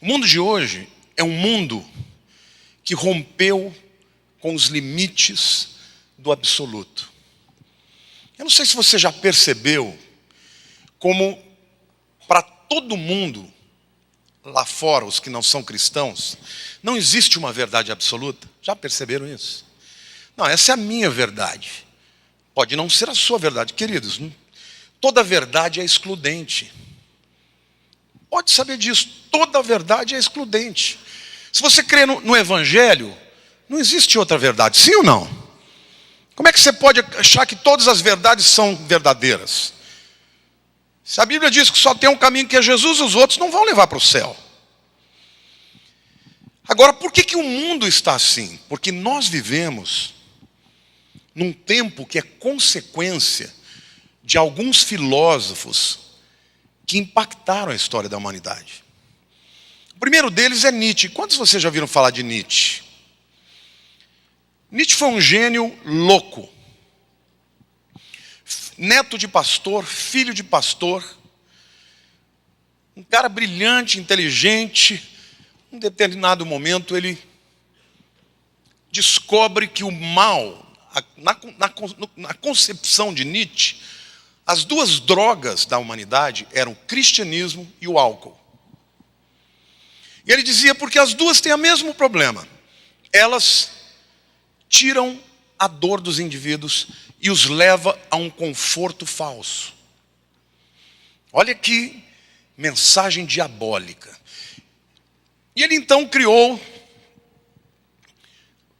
O mundo de hoje é um mundo que rompeu com os limites do absoluto. Eu não sei se você já percebeu como para todo mundo lá fora, os que não são cristãos, não existe uma verdade absoluta. Já perceberam isso? Não, essa é a minha verdade. Pode não ser a sua verdade, queridos. Toda verdade é excludente. Pode saber disso. Toda verdade é excludente. Se você crê no Evangelho, não existe outra verdade. Sim ou não? Como é que você pode achar que todas as verdades são verdadeiras? Se a Bíblia diz que só tem um caminho que é Jesus, os outros não vão levar para o céu. Agora, por que o mundo está assim? Porque nós vivemos num tempo que é consequência de alguns filósofos que impactaram a história da humanidade. O primeiro deles é Nietzsche. Quantos de vocês já ouviram falar de Nietzsche? Nietzsche foi um gênio louco. Neto de pastor, filho de pastor. Um cara brilhante, inteligente. Em um determinado momento ele descobre que o mal, na concepção de Nietzsche, as duas drogas da humanidade eram o cristianismo e o álcool. E ele dizia, porque as duas têm o mesmo problema. Elas tiram a dor dos indivíduos e os leva a um conforto falso. Olha que mensagem diabólica. E ele então criou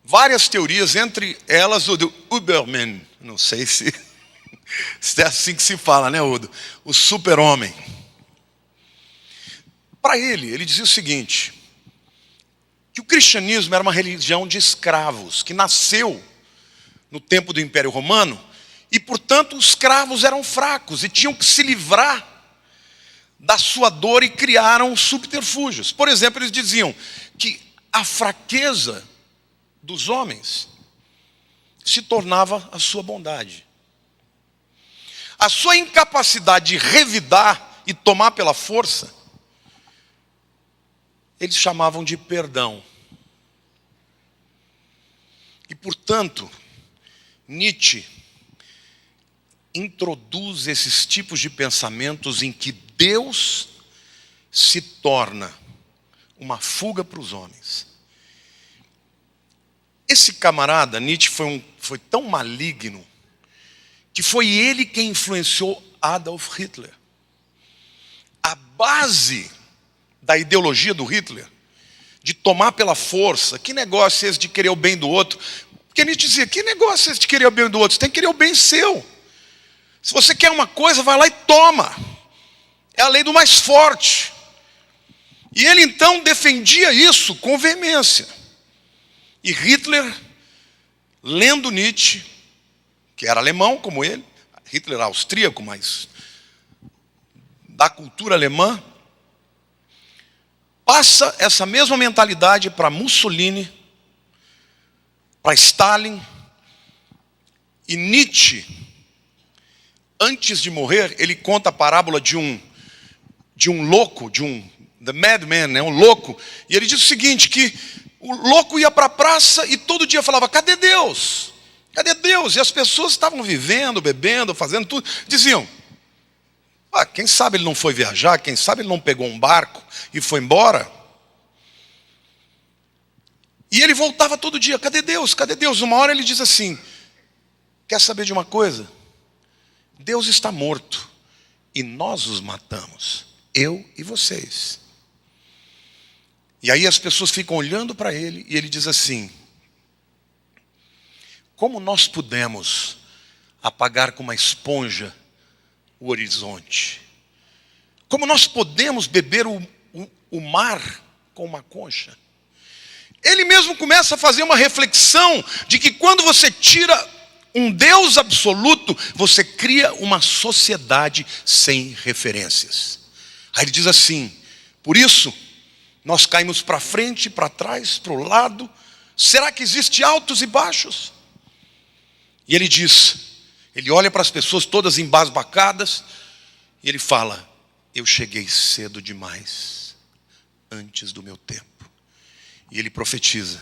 várias teorias, entre elas o do Uberman. Não sei se é assim que se fala, né, Udo? O super-homem. Para ele dizia o seguinte, que o cristianismo era uma religião de escravos, que nasceu no tempo do Império Romano, e, portanto, os escravos eram fracos e tinham que se livrar da sua dor e criaram subterfúgios. Por exemplo, eles diziam que a fraqueza dos homens se tornava a sua bondade. A sua incapacidade de revidar e tomar pela força, eles chamavam de perdão. E, portanto, Nietzsche introduz esses tipos de pensamentos em que Deus se torna uma fuga para os homens. Esse camarada, Nietzsche, foi tão maligno que foi ele quem influenciou Adolf Hitler. A base da ideologia do Hitler, de tomar pela força, que negócio é esse de querer o bem do outro? Porque Nietzsche dizia, que negócio é esse de querer o bem do outro? Você tem que querer o bem seu. Se você quer uma coisa, vai lá e toma. É a lei do mais forte. E ele então defendia isso com veemência. E Hitler, lendo Nietzsche, que era alemão como ele, Hitler era austríaco, mas da cultura alemã, passa essa mesma mentalidade para Mussolini, para Stalin. E Nietzsche, antes de morrer, ele conta a parábola de um louco, the madman, né, um louco. E ele diz o seguinte, que o louco ia para a praça e todo dia falava, cadê Deus? Cadê Deus? E as pessoas estavam vivendo, bebendo, fazendo tudo. Diziam, quem sabe ele não foi viajar, quem sabe ele não pegou um barco e foi embora. E ele voltava todo dia, cadê Deus? Cadê Deus? Uma hora ele diz assim, quer saber de uma coisa? Deus está morto e nós os matamos, eu e vocês. E aí as pessoas ficam olhando para ele e ele diz assim, como nós pudemos apagar com uma esponja o horizonte? Como nós podemos beber o mar com uma concha? Ele mesmo começa a fazer uma reflexão de que quando você tira um Deus absoluto, você cria uma sociedade sem referências. Aí ele diz assim, por isso, nós caímos para frente, para trás, para o lado. Será que existe altos e baixos? E ele diz, ele olha para as pessoas todas embasbacadas, e ele fala, eu cheguei cedo demais. antes do meu tempo. E ele profetiza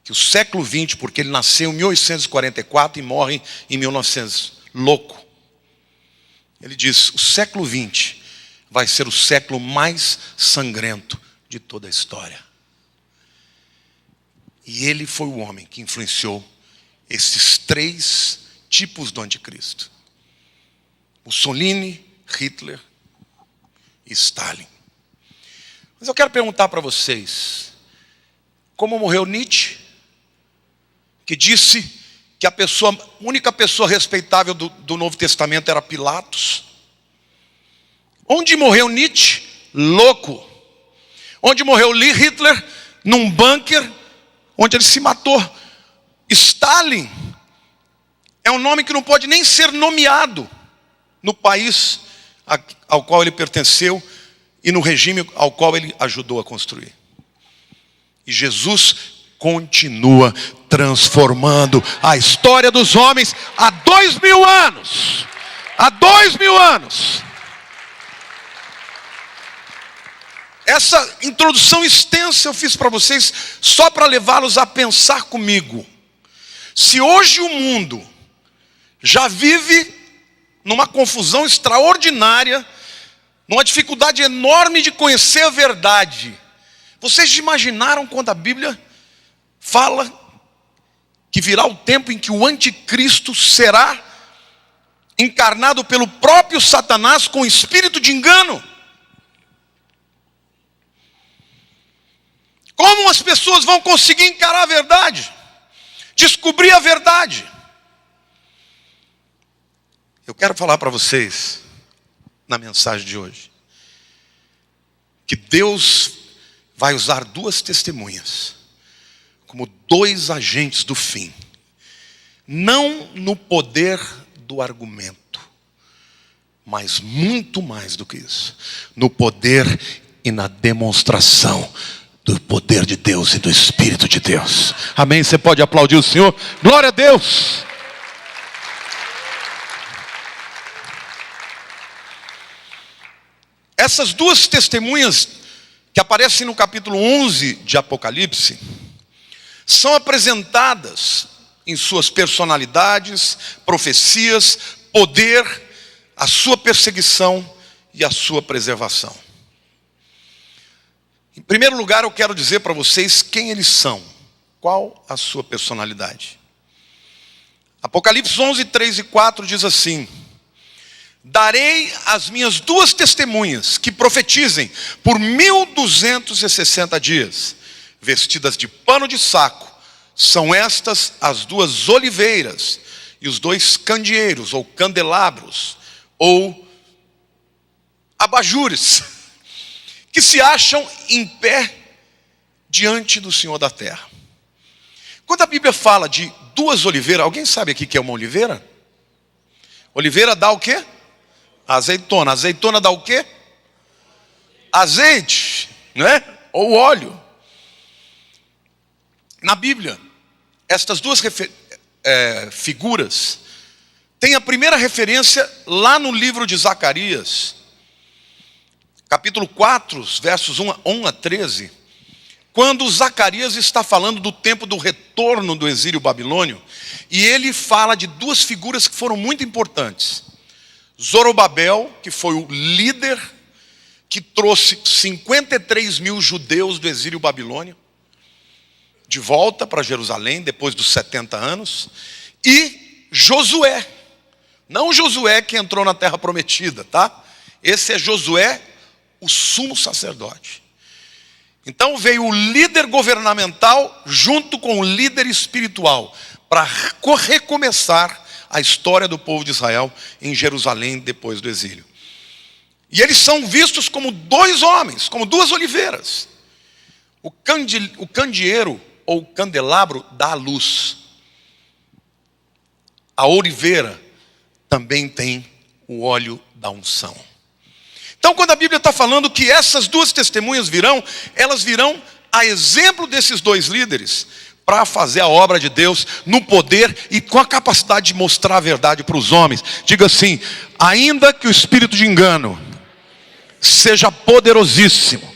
que o século XX, porque ele nasceu em 1844 e morre em 1900, louco. Ele diz, o século XX vai ser o século mais sangrento de toda a história. E ele foi o homem que influenciou esses 3 tipos do anticristo: Mussolini, Hitler e Stalin. Mas eu quero perguntar para vocês, como morreu Nietzsche, que disse que a única pessoa respeitável do Novo Testamento era Pilatos? Onde morreu Nietzsche? Louco. Onde morreu Hitler? Num bunker, onde ele se matou. Stalin é um nome que não pode nem ser nomeado no país ao qual ele pertenceu e no regime ao qual ele ajudou a construir. E Jesus continua transformando a história dos homens há 2000 anos. Há 2000 anos. Essa introdução extensa eu fiz para vocês só para levá-los a pensar comigo. Se hoje o mundo já vive numa confusão extraordinária, numa dificuldade enorme de conhecer a verdade, vocês imaginaram quando a Bíblia fala que virá o tempo em que o anticristo será encarnado pelo próprio Satanás com espírito de engano? Como as pessoas vão conseguir encarar a verdade? Descobrir a verdade? Eu quero falar para vocês, na mensagem de hoje, que Deus vai usar 2 testemunhas como 2 agentes do fim. Não no poder do argumento, mas muito mais do que isso, no poder e na demonstração do poder de Deus e do Espírito de Deus. Amém? Você pode aplaudir o Senhor? Glória a Deus! Essas 2 testemunhas que aparecem no capítulo 11 de Apocalipse são apresentadas em suas personalidades, profecias, poder, a sua perseguição e a sua preservação. Em primeiro lugar, eu quero dizer para vocês quem eles são. Qual a sua personalidade? Apocalipse 11, 3 e 4 diz assim: darei as minhas 2 testemunhas que profetizem por 1260 dias, vestidas de pano de saco. São estas as 2 oliveiras e os 2 candeeiros, ou candelabros, ou abajures, que se acham em pé diante do Senhor da terra. Quando a Bíblia fala de 2 oliveiras, alguém sabe aqui o que é uma oliveira? Oliveira dá o quê? Azeitona. Azeitona dá o quê? Azeite, né? Ou óleo. Na Bíblia, estas 2 figuras têm a primeira referência lá no livro de Zacarias, capítulo 4, versos 1 a 13, quando Zacarias está falando do tempo do retorno do exílio babilônio, e ele fala de 2 figuras que foram muito importantes. Zorobabel, que foi o líder que trouxe 53 mil judeus do exílio babilônio de volta para Jerusalém depois dos 70 anos, e Josué, não Josué que entrou na terra prometida, tá? Esse é Josué, o sumo sacerdote. Então veio o líder governamental junto com o líder espiritual para recomeçar a história do povo de Israel em Jerusalém depois do exílio. E eles são vistos como 2 homens, como 2 oliveiras. O candeeiro ou candelabro dá a luz. A oliveira também tem o óleo da unção. Então, quando a Bíblia está falando que essas 2 testemunhas virão, elas virão a exemplo desses 2 líderes para fazer a obra de Deus no poder e com a capacidade de mostrar a verdade para os homens. Diga assim: ainda que o espírito de engano seja poderosíssimo,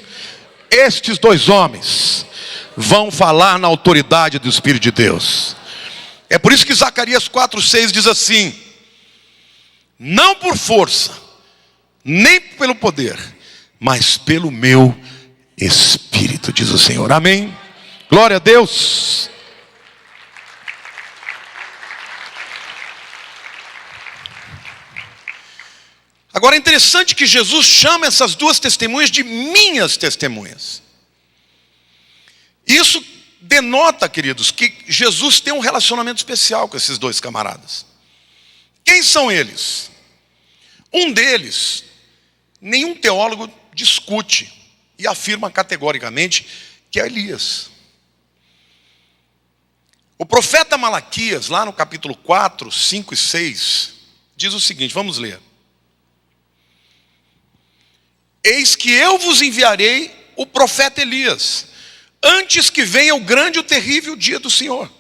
Estes dois homens vão falar na autoridade do Espírito de Deus. É por isso que Zacarias 4:6 diz assim: não por força, nem pelo poder, mas pelo meu Espírito, diz o Senhor. Amém? Glória a Deus. Agora é interessante que Jesus chama essas duas testemunhas de minhas testemunhas. Isso denota, queridos, que Jesus tem um relacionamento especial com esses dois camaradas. Quem são eles? Um deles, nenhum teólogo discute e afirma categoricamente que é Elias. O profeta Malaquias, lá no capítulo 4, 5 e 6, diz o seguinte, vamos ler. Eis que eu vos enviarei o profeta Elias, antes que venha o grande e o terrível dia do Senhor.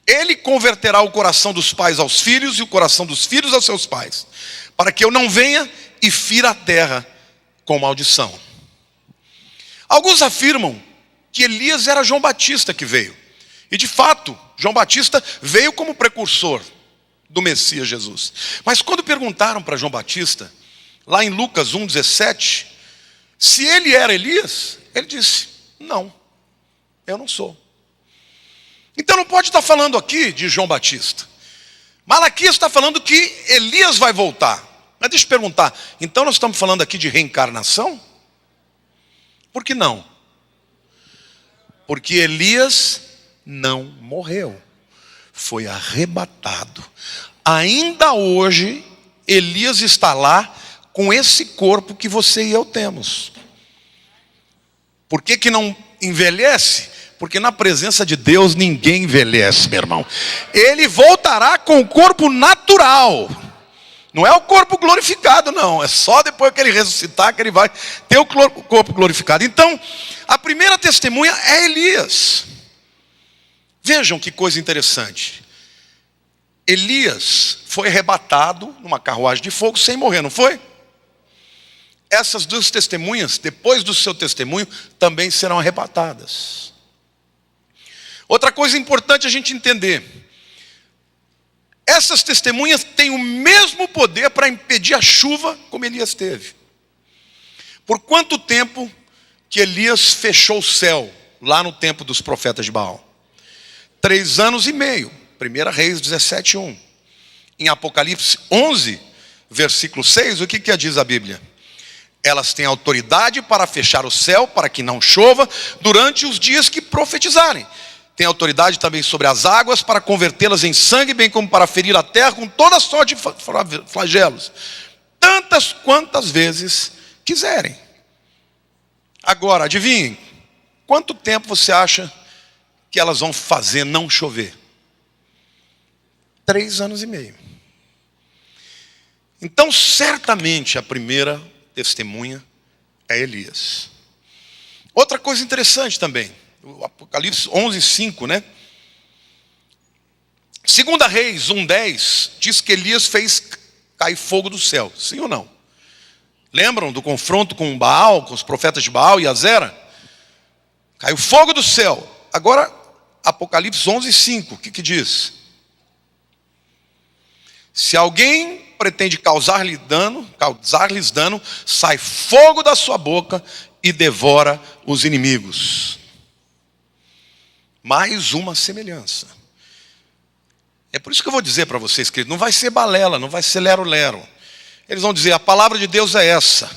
Ele converterá o coração dos pais aos filhos e o coração dos filhos aos seus pais, para que eu não venha e fira a terra com maldição. Alguns afirmam que Elias era João Batista que veio. E de fato, João Batista veio como precursor do Messias Jesus. Mas quando perguntaram para João Batista, lá em Lucas 1:17, se ele era Elias, ele disse, não, eu não sou. Então não pode estar falando aqui de João Batista. Malaquias está falando que Elias vai voltar. Mas deixa eu perguntar, então nós estamos falando aqui de reencarnação? Por que não? Porque Elias não morreu, foi arrebatado. Ainda hoje, Elias está lá com esse corpo que você e eu temos. Por que não envelhece? Porque na presença de Deus ninguém envelhece, meu irmão. Ele voltará com o corpo natural. Não é o corpo glorificado, não. É só depois que ele ressuscitar que ele vai ter o corpo glorificado. Então, a primeira testemunha é Elias. Vejam que coisa interessante. Elias foi arrebatado numa carruagem de fogo sem morrer, não foi? Essas duas testemunhas, depois do seu testemunho, também serão arrebatadas. Outra coisa importante a gente entender. Essas testemunhas têm o mesmo poder para impedir a chuva como Elias teve. Por quanto tempo que Elias fechou o céu lá no tempo dos profetas de Baal? 3 anos e meio. 1 Reis 17:1. Em Apocalipse 11, versículo 6, o que diz a Bíblia? Elas têm autoridade para fechar o céu, para que não chova, durante os dias que profetizarem. Tem autoridade também sobre as águas, para convertê-las em sangue, bem como para ferir a terra com toda sorte de flagelos, tantas quantas vezes quiserem. Agora, adivinhem, quanto tempo você acha que elas vão fazer não chover? 3 anos e meio. Então, certamente, a primeira testemunha é Elias. Outra coisa interessante também, o Apocalipse 11:5, né? 2 Reis 1:10 diz que Elias fez cair fogo do céu, sim ou não? Lembram do confronto com Baal, com os profetas de Baal e Azera? Caiu fogo do céu. Agora, Apocalipse 11:5, o que diz? Se alguém pretende causar-lhes dano, sai fogo da sua boca e devora os inimigos. Mais uma semelhança. É por isso que eu vou dizer para vocês, queridos, não vai ser balela, não vai ser lero-lero. Eles vão dizer, a palavra de Deus é essa.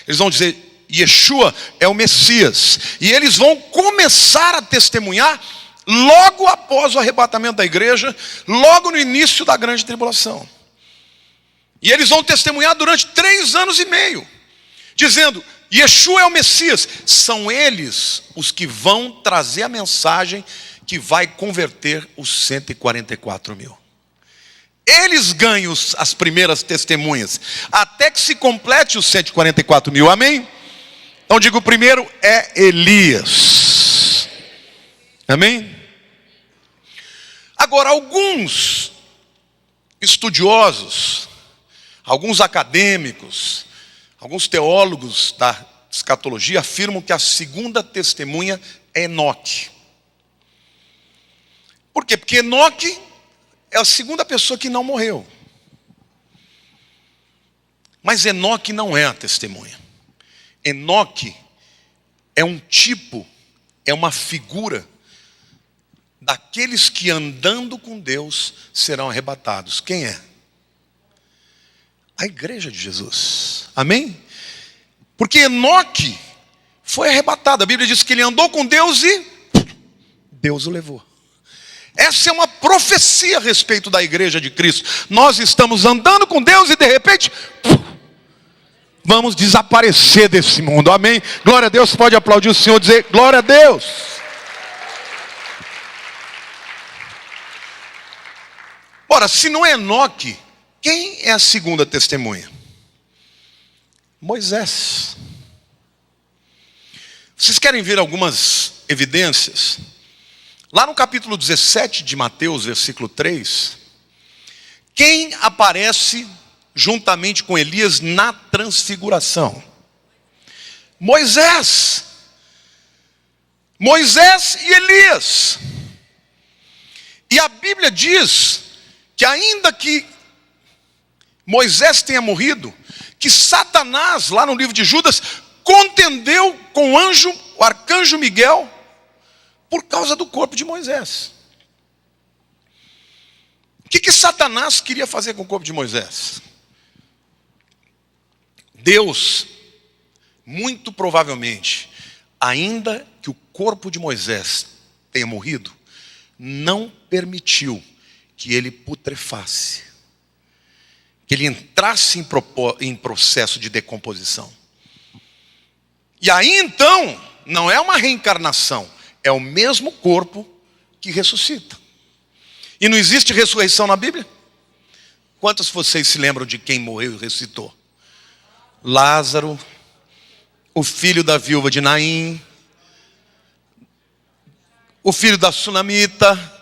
Eles vão dizer, Yeshua é o Messias. E eles vão começar a testemunhar logo após o arrebatamento da igreja, logo no início da grande tribulação. E eles vão testemunhar durante 3 anos e meio, dizendo, Yeshua é o Messias. São eles os que vão trazer a mensagem que vai converter os 144 mil. Eles ganham as primeiras testemunhas, até que se complete os 144 mil, amém? Então digo, o primeiro é Elias, amém? Agora, alguns estudiosos, alguns acadêmicos, alguns teólogos da escatologia afirmam que a segunda testemunha é Enoque. Por quê? Porque Enoque é a segunda pessoa que não morreu. Mas Enoque não é a testemunha. Enoque é um tipo, é uma figura daqueles que andando com Deus serão arrebatados. Quem é? A igreja de Jesus. Amém? Porque Enoque foi arrebatado. A Bíblia diz que ele andou com Deus e Deus o levou. Essa é uma profecia a respeito da igreja de Cristo. Nós estamos andando com Deus e de repente vamos desaparecer desse mundo. Amém? Glória a Deus. Pode aplaudir o Senhor e dizer glória a Deus. Ora, se não é Enoque, quem é a segunda testemunha? Moisés. Vocês querem ver algumas evidências? Lá no capítulo 17 de Mateus, versículo 3, quem aparece juntamente com Elias na transfiguração? Moisés. Moisés e Elias. E a Bíblia diz que ainda que Moisés tenha morrido, que Satanás, lá no livro de Judas, contendeu com o arcanjo Miguel, por causa do corpo de Moisés. O que Satanás queria fazer com o corpo de Moisés? Deus, muito provavelmente, ainda que o corpo de Moisés tenha morrido, não permitiu que ele putrefasse, que ele entrasse em processo de decomposição. E aí então, não é uma reencarnação, é o mesmo corpo que ressuscita. E não existe ressurreição na Bíblia? Quantos de vocês se lembram de quem morreu e ressuscitou? Lázaro, o filho da viúva de Naim, o filho da sunamita.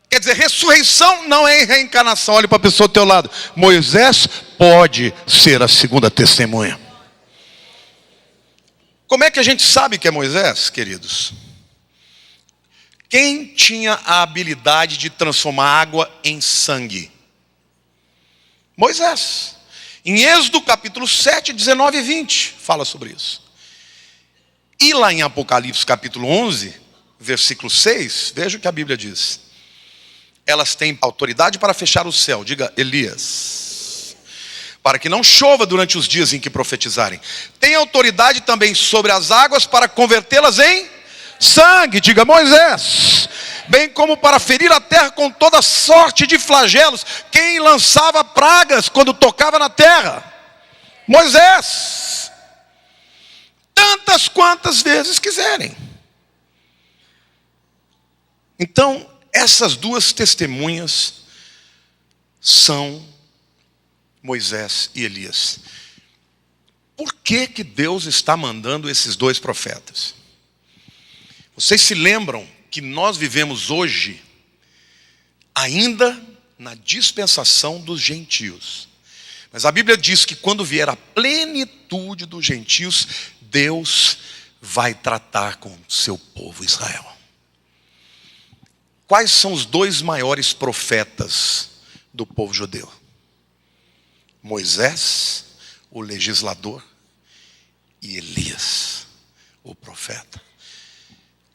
Quer dizer, ressurreição não é reencarnação. Olhe para a pessoa do teu lado. Moisés pode ser a segunda testemunha. Como é que a gente sabe que é Moisés, queridos? Quem tinha a habilidade de transformar água em sangue? Moisés. Em Êxodo capítulo 7, 19 e 20, fala sobre isso. E lá em Apocalipse capítulo 11, versículo 6, veja o que a Bíblia diz. Elas têm autoridade para fechar o céu, diga Elias, para que não chova durante os dias em que profetizarem. Tem autoridade também sobre as águas para convertê-las em sangue, diga Moisés. Bem como para ferir a terra com toda sorte de flagelos. Quem lançava pragas quando tocava na terra? Moisés. Tantas quantas vezes quiserem. Então, essas duas testemunhas são Moisés e Elias. Por que Deus está mandando esses dois profetas? Vocês se lembram que nós vivemos hoje ainda na dispensação dos gentios. Mas a Bíblia diz que quando vier a plenitude dos gentios, Deus vai tratar com o seu povo Israel. Quais são os dois maiores profetas do povo judeu? Moisés, o legislador, e Elias, o profeta.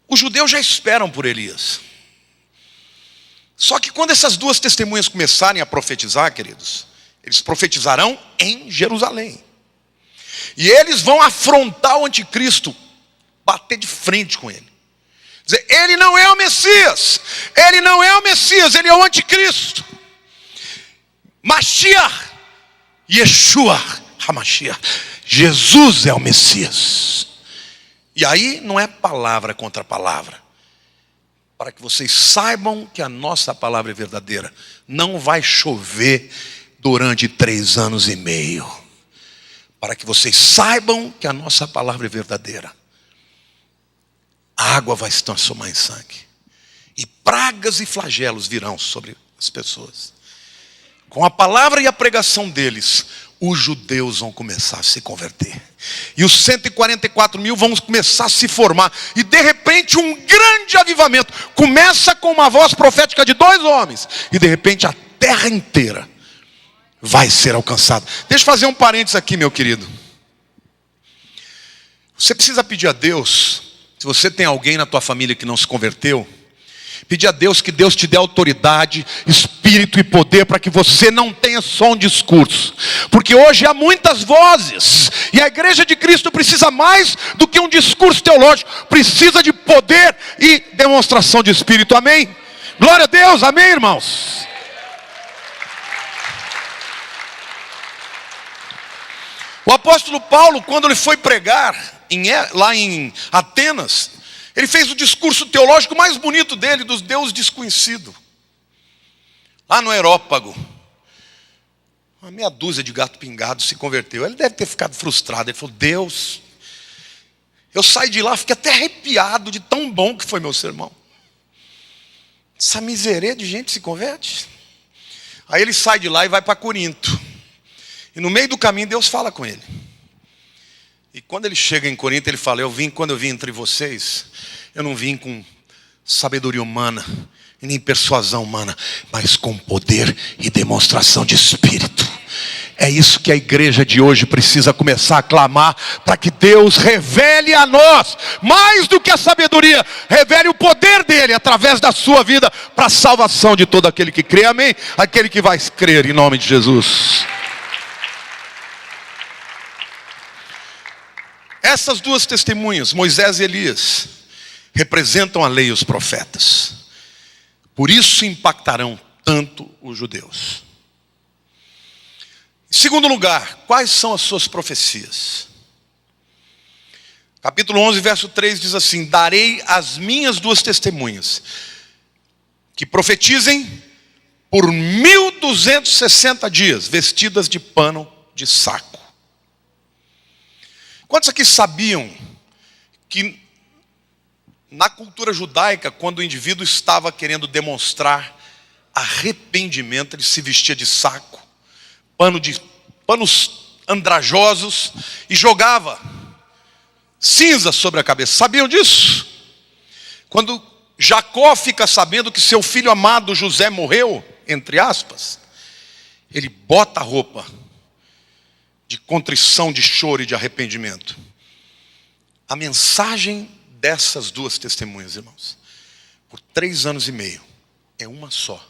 Os judeus já esperam por Elias. Só que quando essas duas testemunhas começarem a profetizar, queridos, eles profetizarão em Jerusalém. E eles vão afrontar o anticristo, bater de frente com ele. Dizer, ele não é o Messias, ele não é o Messias, ele é o anticristo. Mashiach, Yeshua HaMashiach, Jesus é o Messias. E aí não é palavra contra palavra. Para que vocês saibam que a nossa palavra é verdadeira. Não vai chover durante 3 anos e meio. Para que vocês saibam que a nossa palavra é verdadeira. A água vai se transformar em sangue. E pragas e flagelos virão sobre as pessoas. Com a palavra e a pregação deles, os judeus vão começar a se converter. E os 144 mil vão começar a se formar. E de repente um grande avivamento. Começa com uma voz profética de 2 homens. E de repente a terra inteira vai ser alcançada. Deixa eu fazer um parênteses aqui, meu querido. Você precisa pedir a Deus, se você tem alguém na tua família que não se converteu, pedir a Deus que Deus te dê autoridade, espírito e poder para que você não tenha só um discurso. Porque hoje há muitas vozes. E a igreja de Cristo precisa mais do que um discurso teológico. Precisa de poder e demonstração de espírito. Amém? Glória a Deus. Amém, irmãos? O apóstolo Paulo, quando ele foi pregar lá em Atenas, ele fez o discurso teológico mais bonito dele, dos deuses desconhecidos. Lá no Areópago, uma meia dúzia de gato pingado se converteu. Ele deve ter ficado frustrado. Ele falou: Deus, eu saí de lá, fiquei até arrepiado de tão bom que foi meu sermão. Essa miséria de gente se converte. Aí ele sai de lá e vai para Corinto. E no meio do caminho Deus fala com ele. E quando ele chega em Corinto, ele fala: quando eu vim entre vocês, eu não vim com sabedoria humana, e nem persuasão humana, mas com poder e demonstração de espírito. É isso que a igreja de hoje precisa começar a clamar, para que Deus revele a nós, mais do que a sabedoria, revele o poder dele, através da sua vida, para a salvação de todo aquele que crê, amém? Aquele que vai crer em nome de Jesus. Essas 2 testemunhas, Moisés e Elias, representam a lei e os profetas. Por isso impactarão tanto os judeus. Em segundo lugar, quais são as suas profecias? Capítulo 11, verso 3 diz assim: darei as minhas 2 testemunhas, que profetizem por 1260 dias, vestidas de pano de saco. Quantos aqui sabiam que na cultura judaica, quando o indivíduo estava querendo demonstrar arrependimento, ele se vestia de saco, panos andrajosos, e jogava cinza sobre a cabeça? Sabiam disso? Quando Jacó fica sabendo que seu filho amado José morreu, entre aspas, ele bota a roupa de contrição, de choro e de arrependimento. A mensagem dessas 2 testemunhas, irmãos, por 3 anos e meio, é uma só: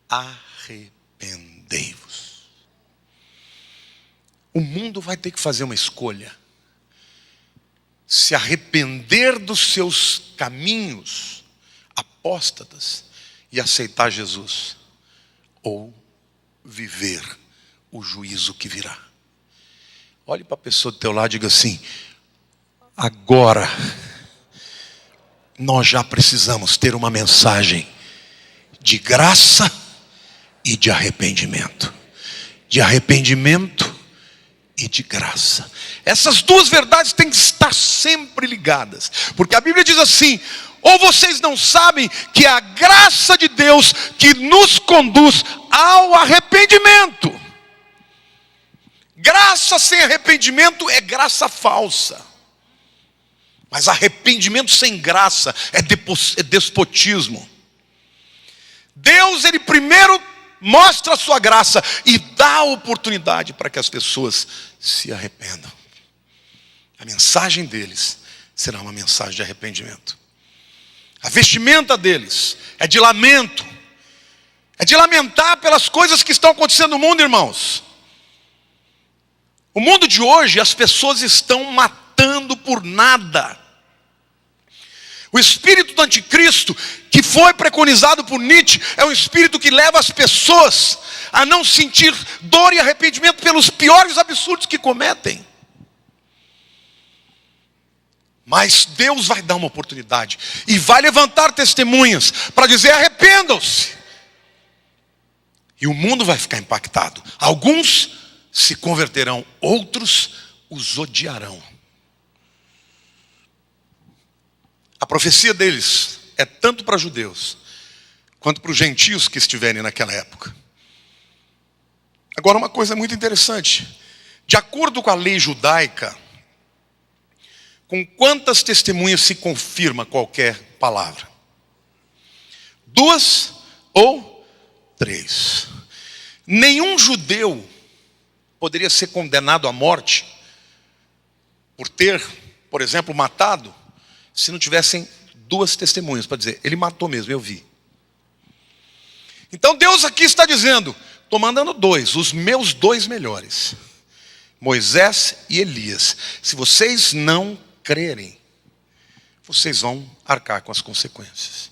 arrependei-vos. O mundo vai ter que fazer uma escolha: se arrepender dos seus caminhos apóstatas e aceitar Jesus, ou viver o juízo que virá. Olhe para a pessoa do teu lado e diga assim: agora nós já precisamos ter uma mensagem de graça e de arrependimento. De arrependimento e de graça. Essas 2 verdades têm que estar sempre ligadas. Porque a Bíblia diz assim: ou vocês não sabem que é a graça de Deus que nos conduz ao arrependimento. Graça sem arrependimento é graça falsa. Mas arrependimento sem graça é despotismo. Deus, ele primeiro mostra a sua graça e dá a oportunidade para que as pessoas se arrependam. A mensagem deles será uma mensagem de arrependimento. A vestimenta deles é de lamento. É de lamentar pelas coisas que estão acontecendo no mundo, irmãos. O mundo de hoje, as pessoas estão matando por nada. O espírito do anticristo, que foi preconizado por Nietzsche, é um espírito que leva as pessoas a não sentir dor e arrependimento pelos piores absurdos que cometem. Mas Deus vai dar uma oportunidade e vai levantar testemunhas para dizer: arrependam-se. E o mundo vai ficar impactado. Alguns se converterão, outros os odiarão. A profecia deles é tanto para judeus quanto para os gentios que estiverem naquela época. Agora, uma coisa muito interessante. De acordo com a lei judaica, com quantas testemunhas se confirma qualquer palavra? 2 ou 3. Nenhum judeu poderia ser condenado à morte por ter, por exemplo, matado, se não tivessem 2 testemunhas para dizer, ele matou mesmo, eu vi. Então Deus aqui está dizendo, estou mandando 2, os meus 2 melhores, Moisés e Elias. Se vocês não crerem, vocês vão arcar com as consequências.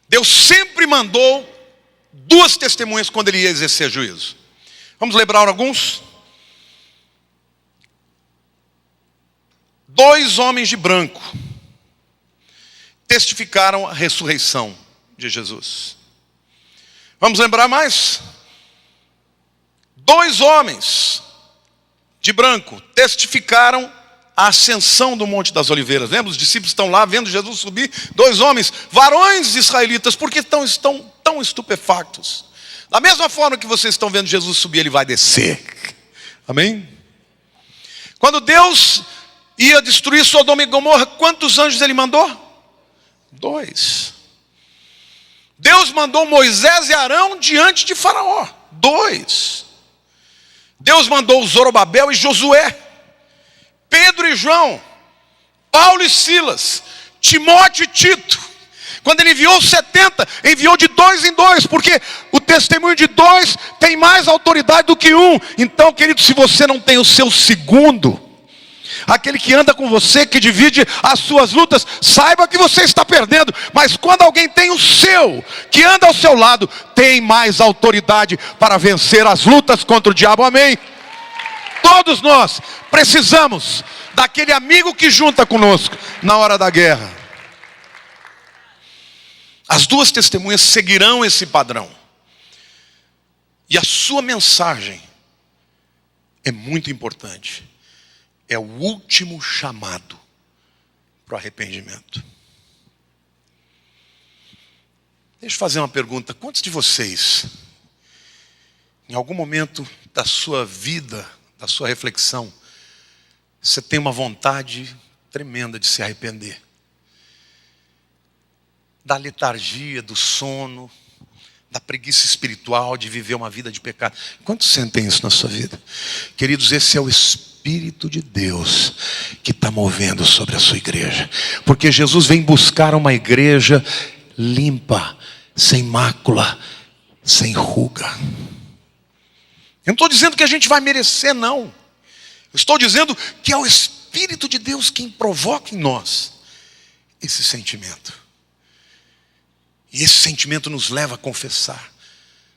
Deus sempre mandou 2 testemunhas quando ele ia exercer juízo. Vamos lembrar alguns? 2 homens de branco testificaram a ressurreição de Jesus. Vamos lembrar mais? 2 homens de branco testificaram a ascensão do Monte das Oliveiras. Lembra? Os discípulos estão lá vendo Jesus subir. 2 homens, varões israelitas, por que estão tão estupefactos? Da mesma forma que vocês estão vendo Jesus subir, ele vai descer. Amém? Quando Deus ia destruir Sodoma e Gomorra, quantos anjos ele mandou? 2. Deus mandou Moisés e Arão diante de Faraó. 2. Deus mandou Zorobabel e Josué, Pedro e João, Paulo e Silas, Timóteo e Tito. Quando ele enviou 70, enviou de 2 em 2, porque o testemunho de 2 tem mais autoridade do que 1. Então, querido, se você não tem o seu segundo, aquele que anda com você, que divide as suas lutas, saiba que você está perdendo. Mas quando alguém tem o seu, que anda ao seu lado, tem mais autoridade para vencer as lutas contra o diabo. Amém? Todos nós precisamos daquele amigo que junta conosco na hora da guerra. As 2 testemunhas seguirão esse padrão. E a sua mensagem é muito importante. É o último chamado para o arrependimento. Deixa eu fazer uma pergunta. Quantos de vocês, em algum momento da sua vida, da sua reflexão, você tem uma vontade tremenda de se arrepender? Da letargia, do sono, da preguiça espiritual, de viver uma vida de pecado. Quantos sentem isso na sua vida? Queridos, esse é o Espírito de Deus que está movendo sobre a sua igreja. Porque Jesus vem buscar uma igreja limpa, sem mácula, sem ruga. Eu não estou dizendo que a gente vai merecer, não. Eu estou dizendo que é o Espírito de Deus quem provoca em nós esse sentimento. E esse sentimento nos leva a confessar,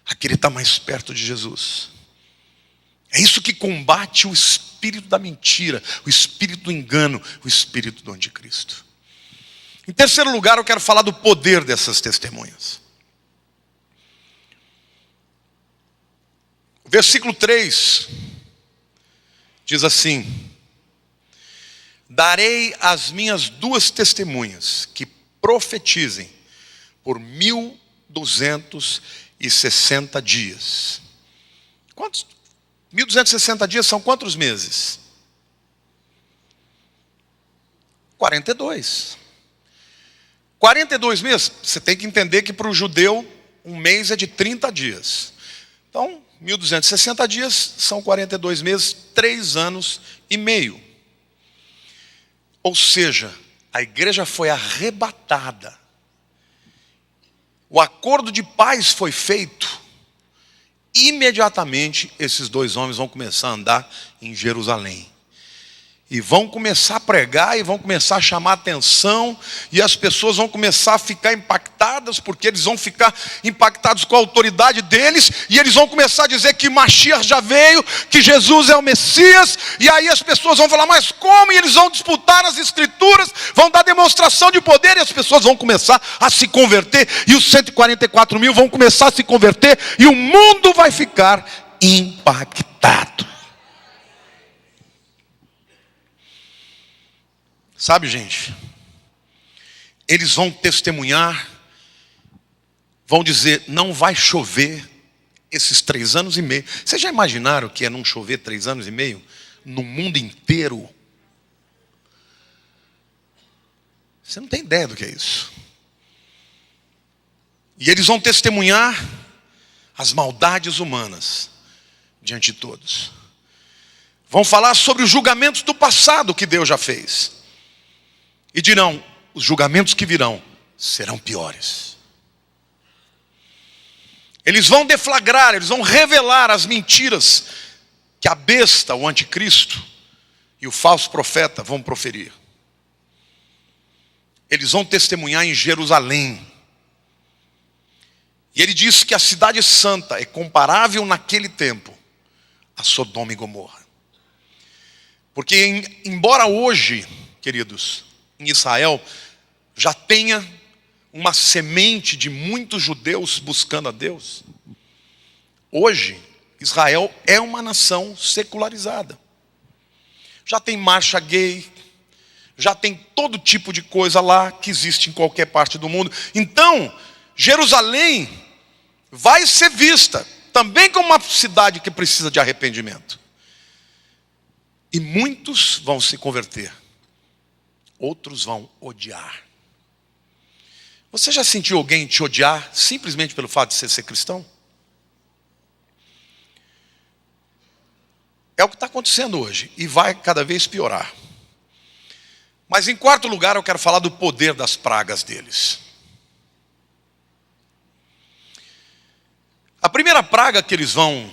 a querer estar mais perto de Jesus. É isso que combate o espírito da mentira, o espírito do engano, o espírito do anticristo. Em terceiro lugar, eu quero falar do poder dessas testemunhas. O versículo 3 diz assim: darei as minhas 2 testemunhas que profetizem por 1260 dias. Quantos? 1260 dias são quantos meses? 42. 42 meses. Você tem que entender que para o judeu um mês é de 30 dias. Então, 1260 dias são 42 meses, 3 anos e meio. Ou seja, a igreja foi arrebatada. O acordo de paz foi feito. Imediatamente esses 2 homens vão começar a andar em Jerusalém. E vão começar a pregar e vão começar a chamar atenção. E as pessoas vão começar a ficar impactadas, porque eles vão ficar impactados com a autoridade deles. E eles vão começar a dizer que Mashiach já veio, que Jesus é o Messias. E aí as pessoas vão falar, mas como? E eles vão disputar as escrituras, vão dar demonstração de poder. E as pessoas vão começar a se converter. E os 144 mil vão começar a se converter. E o mundo vai ficar impactado. Sabe, gente, eles vão testemunhar, vão dizer, não vai chover esses 3 anos e meio. Vocês já imaginaram que é não chover 3 anos e meio no mundo inteiro? Você não tem ideia do que é isso. E eles vão testemunhar as maldades humanas diante de todos. Vão falar sobre os julgamentos do passado que Deus já fez. E dirão, os julgamentos que virão serão piores. Eles vão deflagrar, eles vão revelar as mentiras que a besta, o anticristo e o falso profeta vão proferir. Eles vão testemunhar em Jerusalém. E ele diz que a cidade santa é comparável naquele tempo a Sodoma e Gomorra. Porque embora hoje, queridos, em Israel já tenha uma semente de muitos judeus buscando a Deus, hoje Israel é uma nação secularizada. Já tem marcha gay, já tem todo tipo de coisa lá que existe em qualquer parte do mundo. Então, Jerusalém vai ser vista também como uma cidade que precisa de arrependimento. E muitos vão se converter. Outros vão odiar. Você já sentiu alguém te odiar simplesmente pelo fato de você ser cristão? É o que está acontecendo hoje e vai cada vez piorar. Mas em quarto lugar eu quero falar do poder das pragas deles. A primeira praga que eles vão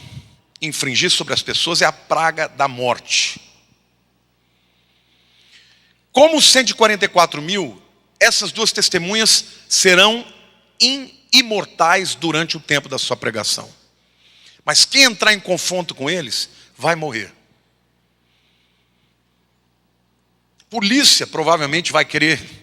infringir sobre as pessoas é a praga da morte. Como os 144 mil, essas duas testemunhas serão imortais durante o tempo da sua pregação. Mas quem entrar em confronto com eles, vai morrer. Polícia provavelmente vai querer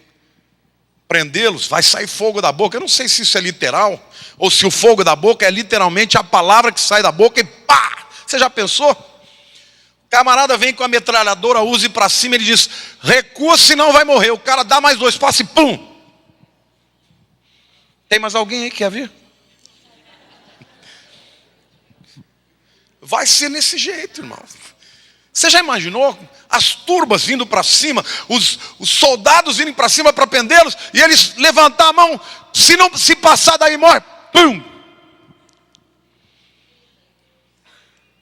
prendê-los, vai sair fogo da boca. Eu não sei se isso é literal, ou se o fogo da boca é literalmente a palavra que sai da boca e pá! Você já pensou? O camarada vem com a metralhadora, use para cima, ele diz, recua senão vai morrer. O cara dá mais 2 passos e pum! Tem mais alguém aí que quer ver? Vai ser nesse jeito, irmão. Você já imaginou as turbas vindo para cima, os soldados vindo para cima para prendê-los, e eles levantar a mão, se passar daí morre, pum!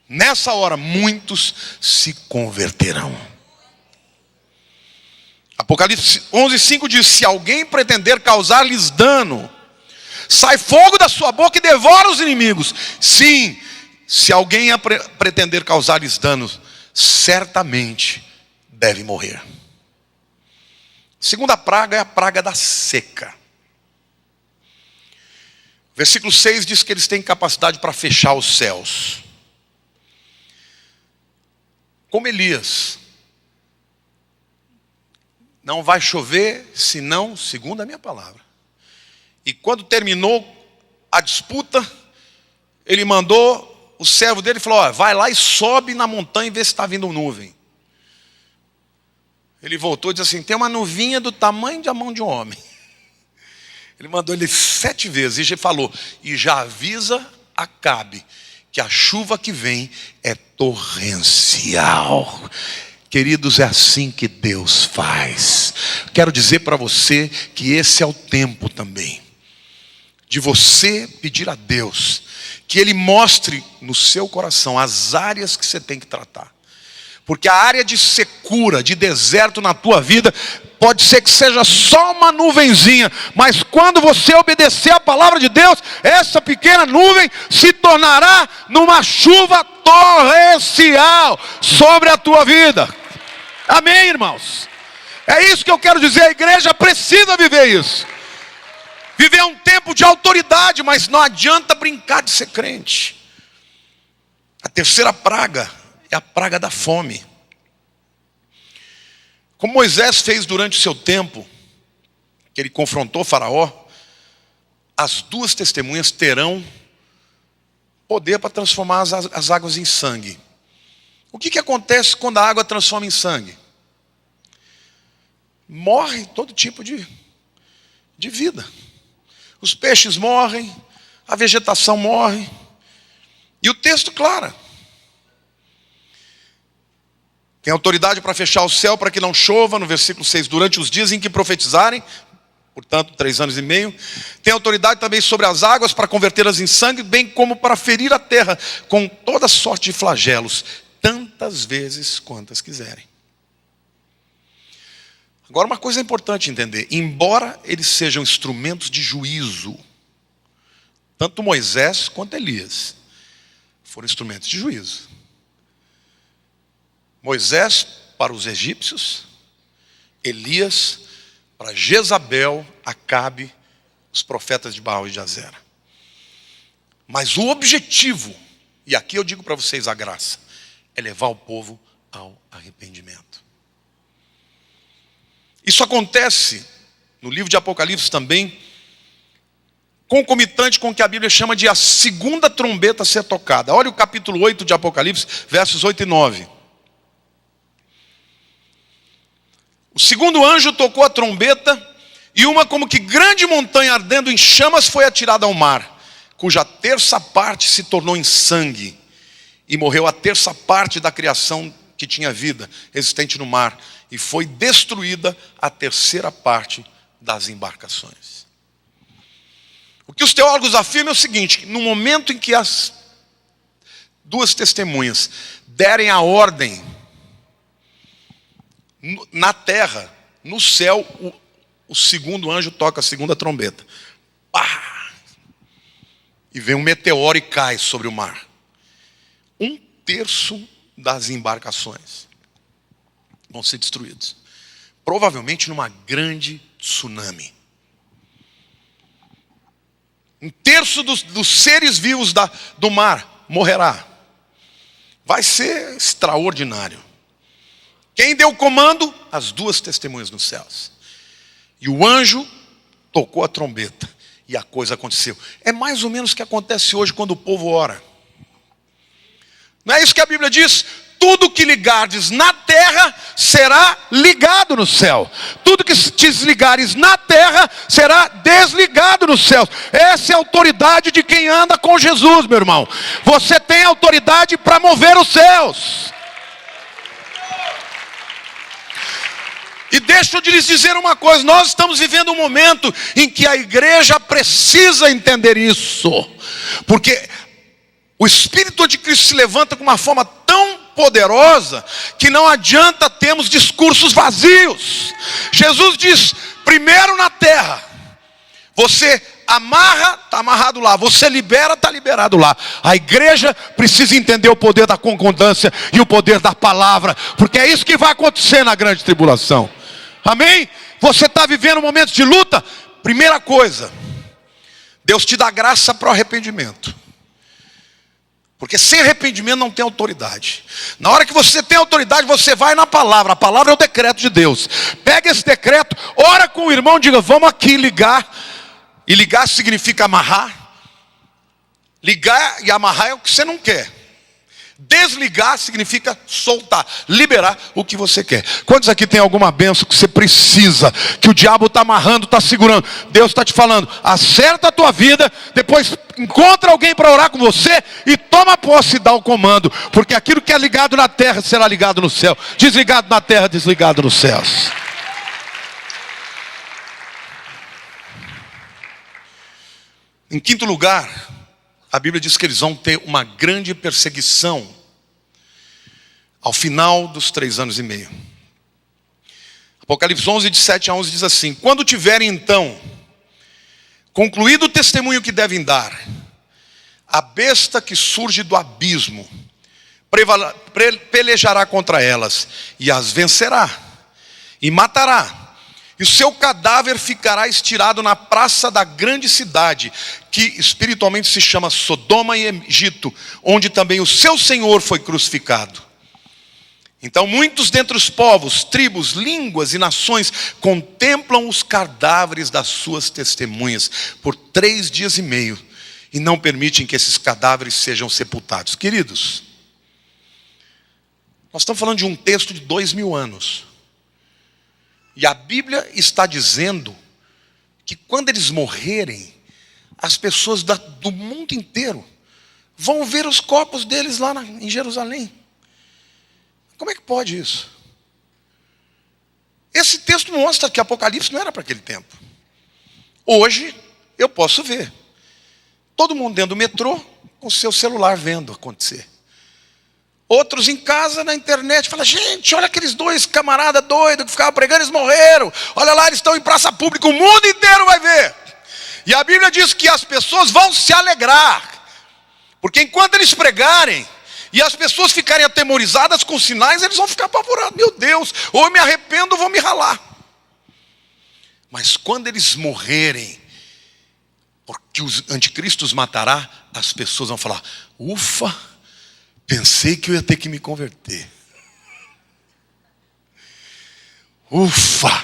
Nessa hora, muitos se converterão. Apocalipse 11:5 diz, se alguém pretender causar-lhes dano, sai fogo da sua boca e devora os inimigos. Sim, se alguém pretender causar-lhes danos, certamente deve morrer. Segunda praga é a praga da seca. Versículo 6 diz que eles têm capacidade para fechar os céus. Como Elias, não vai chover senão segundo a minha palavra. E quando terminou a disputa, ele mandou o servo dele, falou, ó, vai lá e sobe na montanha e vê se está vindo nuvem. Ele voltou e disse assim, tem uma nuvinha do tamanho da mão de um homem. Ele mandou ele 7 vezes e já falou, e já avisa Acabe que a chuva que vem é torrencial. Queridos, é assim que Deus faz. Quero dizer para você que esse é o tempo também de você pedir a Deus que Ele mostre no seu coração as áreas que você tem que tratar. Porque a área de secura, de deserto na tua vida, pode ser que seja só uma nuvenzinha, mas quando você obedecer a palavra de Deus, essa pequena nuvem se tornará numa chuva torrencial sobre a tua vida. Amém, irmãos? É isso que eu quero dizer, a igreja precisa viver isso. Viver um tempo de autoridade, mas não adianta brincar de ser crente. A terceira praga é a praga da fome. Como Moisés fez durante o seu tempo, que ele confrontou Faraó, as duas testemunhas terão poder para transformar as águas em sangue. O que acontece quando a água transforma em sangue? Morre todo tipo de vida. Os peixes morrem, a vegetação morre. E o texto, claro. Tem autoridade para fechar o céu para que não chova, no versículo 6, durante os dias em que profetizarem, portanto, 3 anos e meio. Tem autoridade também sobre as águas para convertê-las em sangue, bem como para ferir a terra com toda sorte de flagelos, tantas vezes quantas quiserem. Agora, uma coisa importante entender: embora eles sejam instrumentos de juízo, tanto Moisés quanto Elias foram instrumentos de juízo. Moisés para os egípcios, Elias para Jezabel, Acabe, os profetas de Baal e de Azera. Mas o objetivo, e aqui eu digo para vocês a graça, é levar o povo ao arrependimento. Isso acontece no livro de Apocalipse também, concomitante com o que a Bíblia chama de a segunda trombeta ser tocada. Olha o capítulo 8 de Apocalipse, versos 8 e 9. O segundo anjo tocou a trombeta, e uma como que grande montanha ardendo em chamas foi atirada ao mar, cuja terça parte se tornou em sangue, e morreu a terça parte da criação que tinha vida, existente no mar, e foi destruída a terceira parte das embarcações. O que os teólogos afirmam é o seguinte: que no momento em que as duas testemunhas derem a ordem na terra, no céu, o segundo anjo toca a segunda trombeta. Pá! E vem um meteoro e cai sobre o mar. 1/3 das embarcações vão ser destruídos. Provavelmente numa grande tsunami. 1/3 dos seres vivos do mar morrerá. Vai ser extraordinário. Quem deu o comando? As duas testemunhas nos céus. E o anjo tocou a trombeta. E a coisa aconteceu. É mais ou menos o que acontece hoje quando o povo ora. Não é isso que a Bíblia diz? Tudo que ligardes na terra será ligado no céu. Tudo que desligares na terra será desligado no céu. Essa é a autoridade de quem anda com Jesus, meu irmão. Você tem autoridade para mover os céus. E deixa eu lhes dizer uma coisa: nós estamos vivendo um momento em que a igreja precisa entender isso. Porque o Espírito de Cristo se levanta com uma forma tão poderosa que não adianta termos discursos vazios. Jesus diz: primeiro na terra, você amarra, está amarrado lá. Você libera, está liberado lá. A igreja precisa entender o poder da concordância e o poder da palavra, porque é isso que vai acontecer na grande tribulação. Amém? Você está vivendo momentos de luta? Primeira coisa, Deus te dá graça para o arrependimento. Porque sem arrependimento não tem autoridade. Na hora que você tem autoridade, você vai na palavra. A palavra é o decreto de Deus. Pega esse decreto, ora com o irmão, diga: vamos aqui ligar. E ligar significa amarrar. Ligar e amarrar é o que você não quer. Desligar significa soltar, liberar o que você quer. Quantos aqui tem alguma bênção que você precisa, que o diabo está amarrando, está segurando? Deus está te falando: acerta a tua vida, depois encontra alguém para orar com você e toma posse e dá o comando. Porque aquilo que é ligado na terra será ligado no céu. Desligado na terra, desligado nos céus. Em quinto lugar, a Bíblia diz que eles vão ter uma grande perseguição ao final dos 3 anos e meio. Apocalipse 11, de 7 a 11 diz assim: quando tiverem então concluído o testemunho que devem dar, a besta que surge do abismo pelejará contra elas e as vencerá e matará. E o seu cadáver ficará estirado na praça da grande cidade, que espiritualmente se chama Sodoma e Egito, onde também o seu Senhor foi crucificado. Então muitos dentre os povos, tribos, línguas e nações contemplam os cadáveres das suas testemunhas por 3 dias e meio, e não permitem que esses cadáveres sejam sepultados. Queridos, nós estamos falando de um texto de 2000 anos. E a Bíblia está dizendo que quando eles morrerem, as pessoas do mundo inteiro vão ver os corpos deles lá em Jerusalém. Como é que pode isso? Esse texto mostra que Apocalipse não era para aquele tempo. Hoje, eu posso ver. Todo mundo dentro do metrô, com o seu celular vendo acontecer. Outros em casa, na internet, falam: gente, olha aqueles dois camaradas doidos que ficavam pregando, eles morreram. Olha lá, eles estão em praça pública, o mundo inteiro vai ver. E a Bíblia diz que as pessoas vão se alegrar. Porque enquanto eles pregarem, e as pessoas ficarem atemorizadas com sinais, eles vão ficar apavorados. Meu Deus, ou eu me arrependo ou vou me ralar. Mas quando eles morrerem, porque o anticristo os matará, as pessoas vão falar: ufa, pensei que eu ia ter que me converter. Ufa,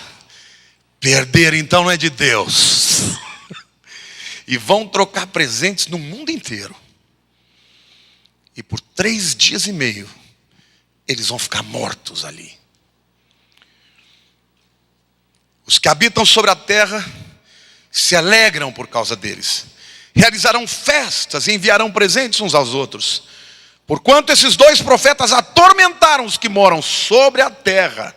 perder então não é de Deus. E vão trocar presentes no mundo inteiro. E por 3 dias e meio, eles vão ficar mortos ali. Os que habitam sobre a terra se alegram por causa deles. Realizarão festas e enviarão presentes uns aos outros. Porquanto esses 2 profetas atormentaram os que moram sobre a terra.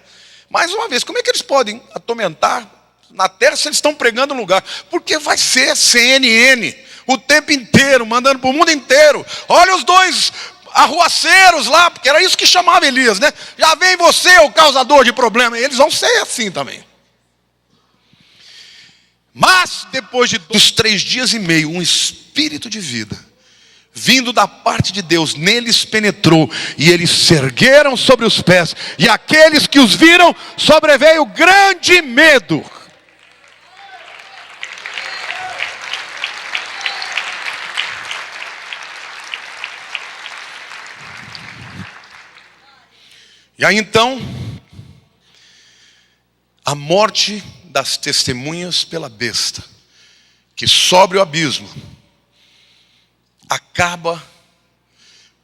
Mais uma vez, como é que eles podem atormentar na terra se eles estão pregando no lugar? Porque vai ser CNN o tempo inteiro, mandando para o mundo inteiro. Olha os 2 arruaceiros lá, porque era isso que chamava Elias, né? Já vem você, o causador de problema. Eles vão ser assim também. Mas depois dos 3 dias e meio, um espírito de vida, vindo da parte de Deus, neles penetrou, e eles se ergueram sobre os pés, e aqueles que os viram, sobreveio grande medo. E aí então, a morte das testemunhas pela besta, que sobre o abismo, acaba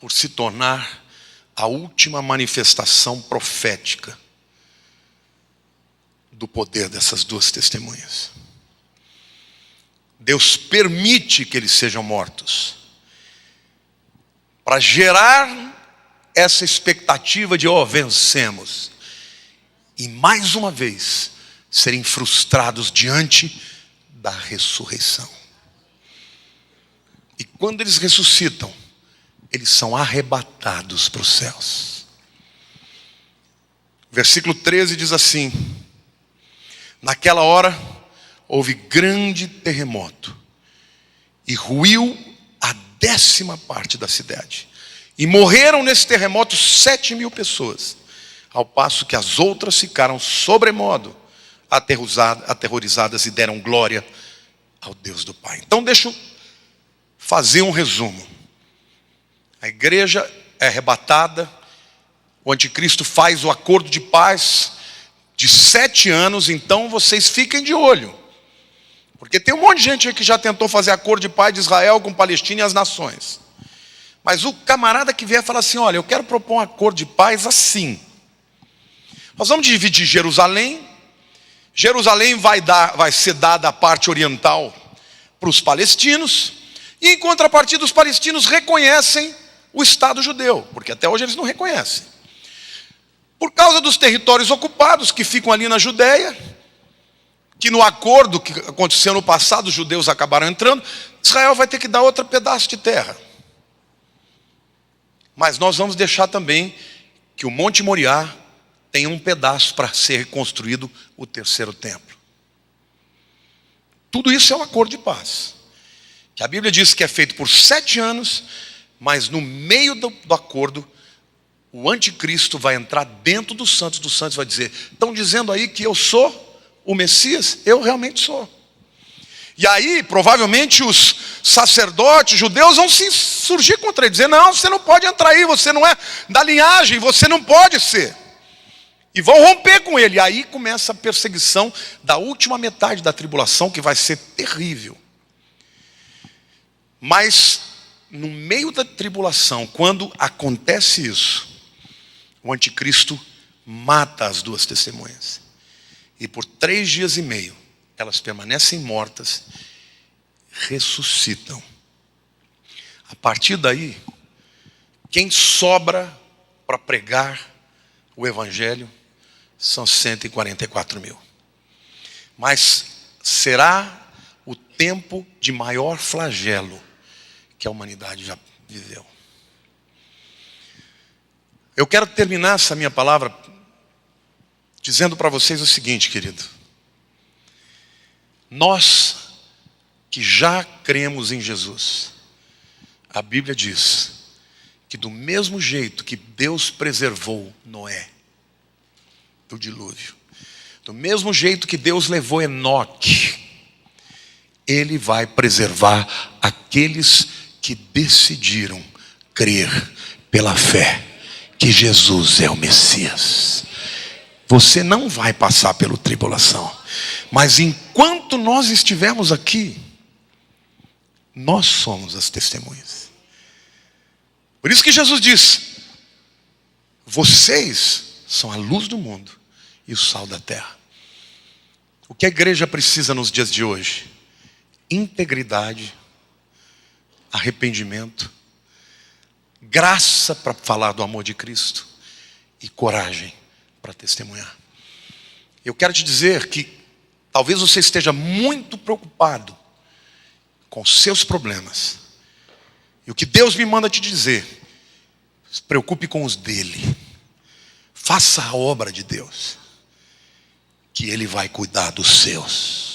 por se tornar a última manifestação profética do poder dessas 2 testemunhas. Deus permite que eles sejam mortos, para gerar essa expectativa de: vencemos. E mais uma vez, serem frustrados diante da ressurreição. E quando eles ressuscitam, eles são arrebatados para os céus. Versículo 13 diz assim: naquela hora houve grande terremoto, e ruiu a 10ª parte da cidade. E morreram nesse terremoto 7.000 pessoas, ao passo que as outras ficaram sobremodo aterrorizadas e deram glória ao Deus do Pai. Então deixa eu fazer um resumo. A igreja é arrebatada, o anticristo faz o acordo de paz de 7 anos, então vocês fiquem de olho. Porque tem um monte de gente aí que já tentou fazer acordo de paz de Israel com Palestina e as nações. Mas o camarada que vier falar assim: olha, eu quero propor um acordo de paz assim. Nós vamos dividir Jerusalém. Jerusalém vai ser dada a parte oriental para os palestinos. E em contrapartida, os palestinos reconhecem o Estado judeu, porque até hoje eles não reconhecem. Por causa dos territórios ocupados que ficam ali na Judéia, que no acordo que aconteceu no passado, os judeus acabaram entrando, Israel vai ter que dar outro pedaço de terra. Mas nós vamos deixar também que o Monte Moriá tenha um pedaço para ser reconstruído o 3º templo. Tudo isso é um acordo de paz, que a Bíblia diz que é feito por 7 anos, mas no meio do acordo, o anticristo vai entrar dentro dos santos e vai dizer: estão dizendo aí que eu sou o Messias? Eu realmente sou. E aí, provavelmente, os sacerdotes judeus vão se surgir contra ele, dizer: não, você não pode entrar aí, você não é da linhagem, você não pode ser. E vão romper com ele. E aí começa a perseguição da última metade da tribulação, que vai ser terrível. Mas, no meio da tribulação, quando acontece isso, o anticristo mata as 2 testemunhas. E por 3 dias e meio, elas permanecem mortas, ressuscitam. A partir daí, quem sobra para pregar o Evangelho são 144 mil. Mas será o tempo de maior flagelo que a humanidade já viveu. Eu quero terminar essa minha palavra dizendo para vocês o seguinte, querido. Nós que já cremos em Jesus, a Bíblia diz que do mesmo jeito que Deus preservou Noé do dilúvio, do mesmo jeito que Deus levou Enoque, Ele vai preservar aqueles que decidiram crer pela fé que Jesus é o Messias. Você não vai passar pela tribulação, mas enquanto nós estivermos aqui, nós somos as testemunhas. Por isso que Jesus diz: vocês são a luz do mundo e o sal da terra. O que a igreja precisa nos dias de hoje? Integridade, arrependimento, graça para falar do amor de Cristo e coragem para testemunhar. Eu quero te dizer que talvez você esteja muito preocupado com seus problemas. E o que Deus me manda te dizer: se preocupe com os dele. Faça a obra de Deus, que Ele vai cuidar dos seus.